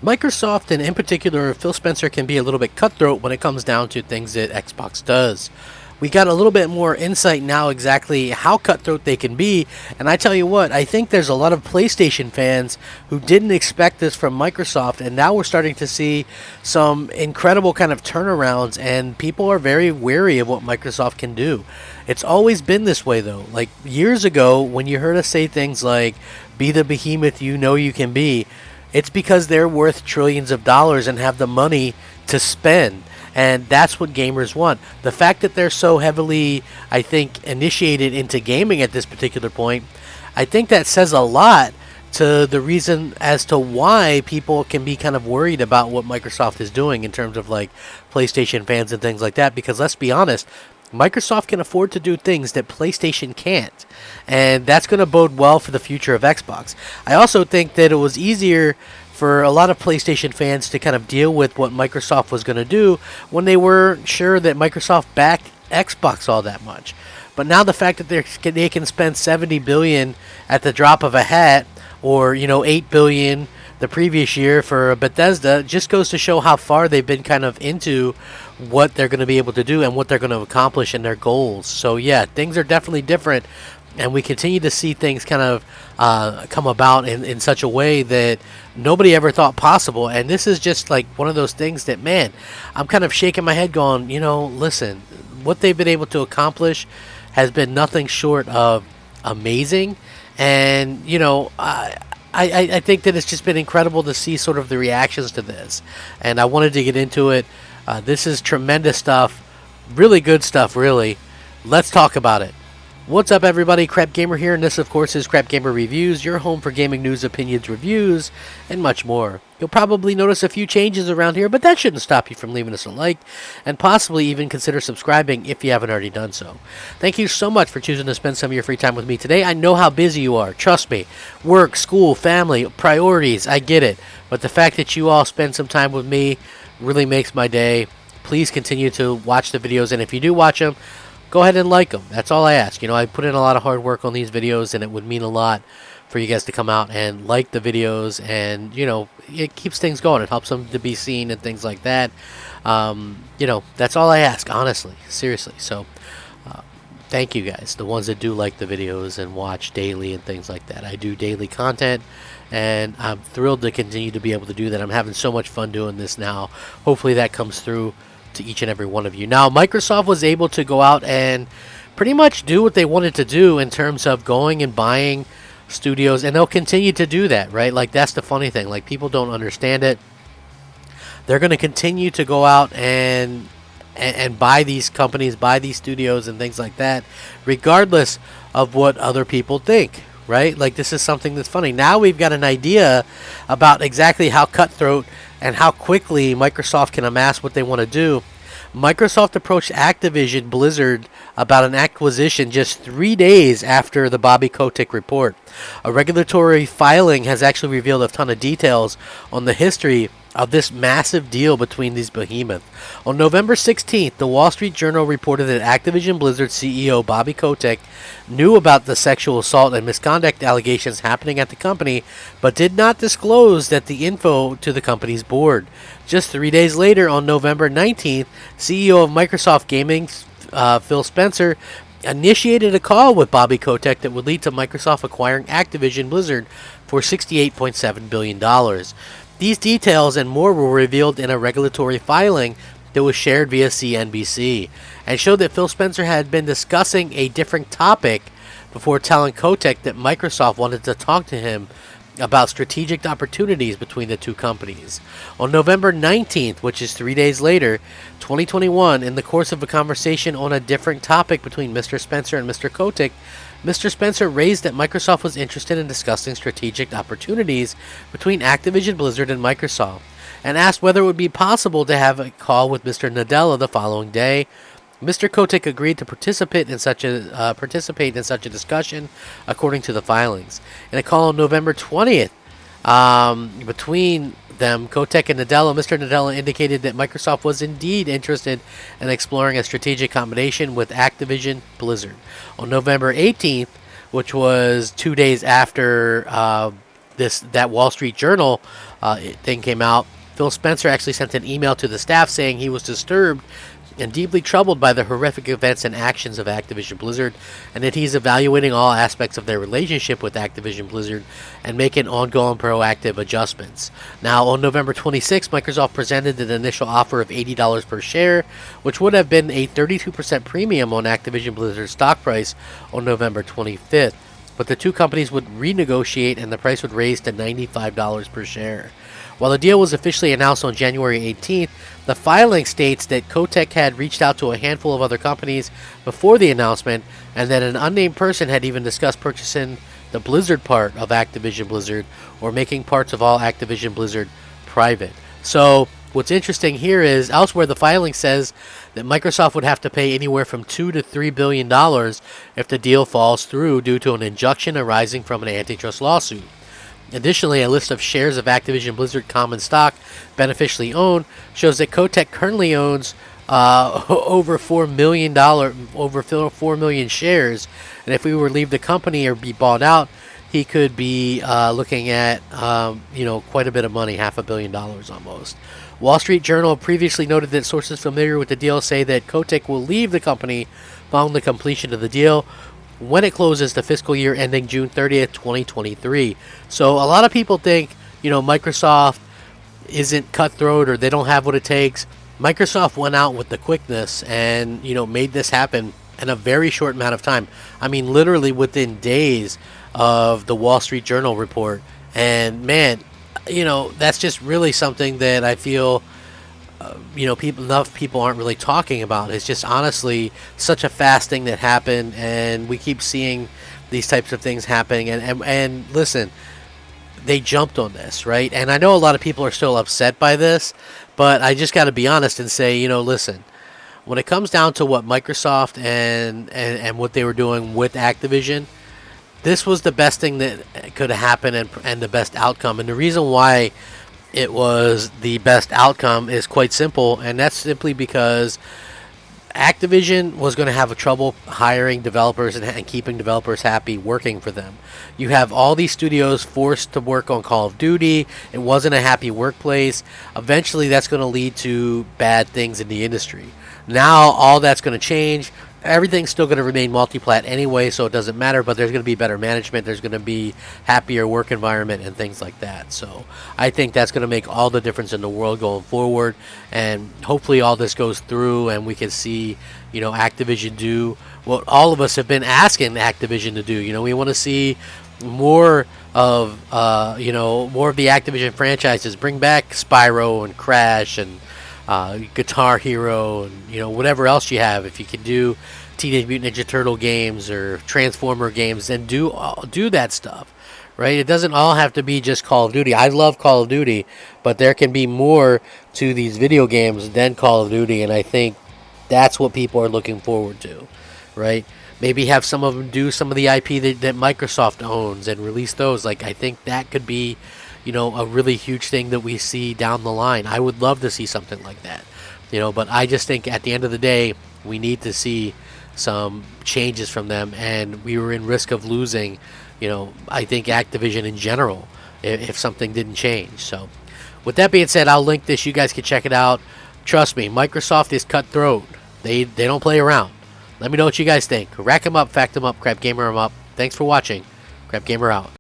Microsoft, and in particular Phil Spencer, can be a little bit cutthroat when it comes down to things that Xbox does. We got a little bit more insight now exactly how cutthroat they can be, and I tell you what, I think there's a lot of PlayStation fans who didn't expect this from Microsoft, and now we're starting to see some incredible kind of turnarounds, and people are very wary of what Microsoft can do. It's always been this way though. Like years ago, when you heard us say things like, be the behemoth you know you can be, it's because they're worth trillions of dollars and have the money to spend. And that's what gamers want. The fact that they're so heavily, I think, initiated into gaming at this particular point, I think that says a lot to the reason as to why people can be kind of worried about what Microsoft is doing in terms of like PlayStation fans and things like that. Because let's be honest, Microsoft can afford to do things that PlayStation can't. And that's going to bode well for the future of Xbox. I also think that it was easier for a lot of PlayStation fans to kind of deal with what Microsoft was going to do when they weren't sure that Microsoft backed Xbox all that much. But now the fact that they can spend $70 billion at the drop of a hat, or $8 billion the previous year for Bethesda, just goes to show how far they've been kind of into what they're going to be able to do and what they're going to accomplish in their goals. So yeah, things are definitely different, and we continue to see things kind of come about in such a way that nobody ever thought possible. And this is just like one of those things that, man, I'm kind of shaking my head going, listen, what they've been able to accomplish has been nothing short of amazing. And I think that it's just been incredible to see sort of the reactions to this, and I wanted to get into it. This is tremendous stuff, really good stuff, really. Let's talk about it. What's up, everybody? Crap Gamer here, and this, of course, is Crap Gamer Reviews, your home for gaming news, opinions, reviews, and much more. You'll probably notice a few changes around here, but that shouldn't stop you from leaving us a like, and possibly even consider subscribing if you haven't already done so. Thank you so much for choosing to spend some of your free time with me today. I know how busy you are. Trust me. Work, school, family, priorities, I get it. But the fact that you all spend some time with me really makes my day. Please continue to watch the videos, and if you do watch them, go ahead and like them. That's all I ask. I put in a lot of hard work on these videos, and it would mean a lot for you guys to come out and like the videos, and it keeps things going. It helps them to be seen and things like that. That's all I ask, honestly, seriously. So thank you guys, the ones that do like the videos and watch daily and things like that. I do daily content, and I'm thrilled to continue to be able to do that. I'm having so much fun doing this now. Hopefully that comes through to each and every one of you. Now, Microsoft was able to go out and pretty much do what they wanted to do in terms of going and buying studios, and they'll continue to do that, right? Like, that's the funny thing. Like, people don't understand it. They're going to continue to go out and buy these companies, buy these studios and things like that, regardless of what other people think, right? Like, this is something that's funny. Now we've got an idea about exactly how cutthroat and how quickly Microsoft can amass what they want to do. Microsoft approached Activision Blizzard about an acquisition just 3 days after the Bobby Kotick report. A regulatory filing has actually revealed a ton of details on the history of this massive deal between these behemoths. On November 16th, the Wall Street Journal reported that Activision Blizzard CEO Bobby Kotick knew about the sexual assault and misconduct allegations happening at the company, but did not disclose that the info to the company's board. Just 3 days later, on November 19th, CEO of Microsoft Gaming, Phil Spencer, initiated a call with Bobby Kotick that would lead to Microsoft acquiring Activision Blizzard for $68.7 billion. These details and more were revealed in a regulatory filing that was shared via CNBC, and showed that Phil Spencer had been discussing a different topic before telling Kotick that Microsoft wanted to talk to him about strategic opportunities between the two companies. On November 19th, which is 3 days later, 2021, in the course of a conversation on a different topic between Mr. Spencer and Mr. Kotick, Mr. Spencer raised that Microsoft was interested in discussing strategic opportunities between Activision Blizzard and Microsoft, and asked whether it would be possible to have a call with Mr. Nadella the following day. Mr. Kotick agreed to participate in such a discussion, according to the filings. In a call on November 20th, between them, Kotick and Nadella, Mr. Nadella indicated that Microsoft was indeed interested in exploring a strategic combination with Activision Blizzard. On November 18th, which was 2 days after that Wall Street Journal thing came out, Phil Spencer actually sent an email to the staff saying he was disturbed and deeply troubled by the horrific events and actions of Activision Blizzard, and that he's evaluating all aspects of their relationship with Activision Blizzard and making ongoing proactive adjustments. Now, on November 26th, Microsoft presented an initial offer of $80 per share, which would have been a 32% premium on Activision Blizzard's stock price on November 25th. But the two companies would renegotiate and the price would raise to $95 per share. While the deal was officially announced on January 18th, the filing states that Kotick had reached out to a handful of other companies before the announcement, and that an unnamed person had even discussed purchasing the Blizzard part of Activision Blizzard or making parts of all Activision Blizzard private. So what's interesting here is elsewhere the filing says that Microsoft would have to pay anywhere from $2 to $3 billion if the deal falls through due to an injunction arising from an antitrust lawsuit. Additionally, a list of shares of Activision Blizzard common stock beneficially owned shows that Kotick currently owns over $4 million shares, and if we were to leave the company or be bought out, he could be looking at quite a bit of money, $500 million almost. Wall Street Journal previously noted that sources familiar with the deal say that Kotick will leave the company following the completion of the deal, when it closes the fiscal year ending June 30th, 2023. So a lot of people think, Microsoft isn't cutthroat or they don't have what it takes. Microsoft went out with the quickness and, made this happen in a very short amount of time. I mean, literally within days of the Wall Street Journal report. And man, that's just really something that I feel enough people aren't really talking about. It's just honestly such a fast thing that happened, and we keep seeing these types of things happening. And listen, they jumped on this, right? And I know a lot of people are still upset by this, but I just got to be honest and say, listen, when it comes down to what Microsoft and what they were doing with Activision, this was the best thing that could have happened and the best outcome. And the reason why it was the best outcome is quite simple, and that's simply because Activision was going to have trouble hiring developers and keeping developers happy working for them. You have all these studios forced to work on Call of Duty. It wasn't a happy workplace. Eventually, that's going to lead to bad things in the industry. Now, all that's going to change. Everything's still going to remain multi-plat anyway, so it doesn't matter, but there's going to be better management, there's going to be happier work environment and things like that. So I think that's going to make all the difference in the world going forward, and hopefully all this goes through and we can see, Activision do what all of us have been asking Activision to do. We want to see more of, more of the Activision franchises. Bring back Spyro and Crash and Guitar Hero and whatever else you have. If you can do Teenage Mutant Ninja Turtle games or Transformer games, then do that stuff, right? It doesn't all have to be just Call of Duty. I love Call of Duty, but there can be more to these video games than Call of Duty, and I think that's what people are looking forward to, right? Maybe have some of them do some of the IP that Microsoft owns and release those. I think that could be a really huge thing that we see down the line. I would love to see something like that, but I just think at the end of the day, we need to see some changes from them, and we were in risk of losing, I think Activision in general, if something didn't change. So with that being said, I'll link this. You guys can check it out. Trust me, Microsoft is cutthroat. They don't play around. Let me know what you guys think. Rack 'em up, fact 'em up, Crap Gamer 'em up. Thanks for watching. Crap Gamer out.